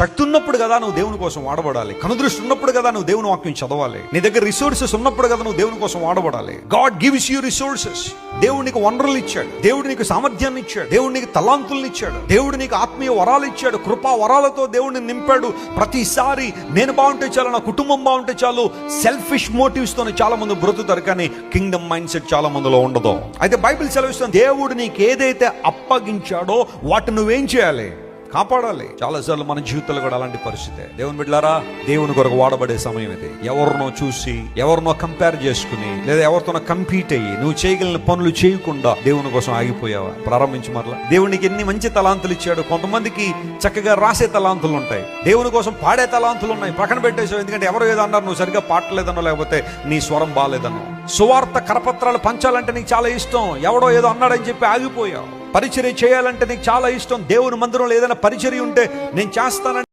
శక్తి ఉన్నప్పుడు కదా నువ్వు దేవుని కోసం వాడబడాలి. కనుదృష్టి ఉన్నప్పుడు కదా నువ్వు దేవుని వాక్యం చదవాలి. నీ దగ్గర రిసోర్సెస్ ఉన్నప్పుడు కదా నువ్వు దేవుని కోసం వాడబడాలి. God gives you resources. దేవుడు నీకు వనరులు ఇచ్చాడు, దేవుడు నీకు సామర్థ్యాన్ని ఇచ్చాడు, దేవుడు నీకు తలాంతులను ఇచ్చాడు, దేవుడు నీకు ఆత్మీయ వరాలు ఇచ్చాడు, కృపా వరాలతో దేవుడిని నింపాడు. ప్రతిసారి నేను బాగుంటే చాలు, నా కుటుంబం బాగుంటే చాలు, సెల్ఫిష్ మోటివ్స్ తోనే చాలా మంది బ్రతుకుతారు, కానీ కింగ్డమ్ మైండ్ సెట్ చాలా మందిలో ఉండదు. అయితే బైబిల్ సెలవిస్తుంది, దేవుడు నీకు ఏదైతే అప్పగించాడో వాటిని నువ్వేం చేయాలి? కాపాడాలి. చాలాసార్లు మన జీవితంలో కూడా అలాంటి పరిస్థితే. దేవుని బిడ్డలారా, దేవుని కొరకు వాడబడే సమయం ఇది. ఎవరినో చూసి, ఎవరినో కంపేర్ చేసుకుని, లేదా ఎవరితోనో కంపీట్ అయ్యి నువ్వు చేయగలిగిన పనులు చేయకుండా దేవుని కోసం ఆగిపోయావా? ప్రారంభించి మరలా. దేవునికి ఎన్ని మంచి తలాంతులు ఇచ్చాడు. కొంతమందికి చక్కగా రాసే తలాంతులు ఉంటాయి, దేవుని కోసం పాడే తలాంతులు ఉన్నాయి, పక్కన పెట్టేసావు. ఎందుకంటే ఎవరో ఏదో అన్నారు, నువ్వు సరిగ్గా పాడలేదనో, లేకపోతే నీ స్వరం బాగాలేదనో. సువార్త కరపత్రాలు పంచాలంటే నీకు చాలా ఇష్టం, ఎవడో ఏదో అన్నాడని చెప్పి ఆగిపోయావు. పరిచర్య చేయాలంటే నీకు చాలా ఇష్టం, దేవుని మందిరంలో ఏదైనా పరిచర్య ఉంటే నేను చేస్తానంటే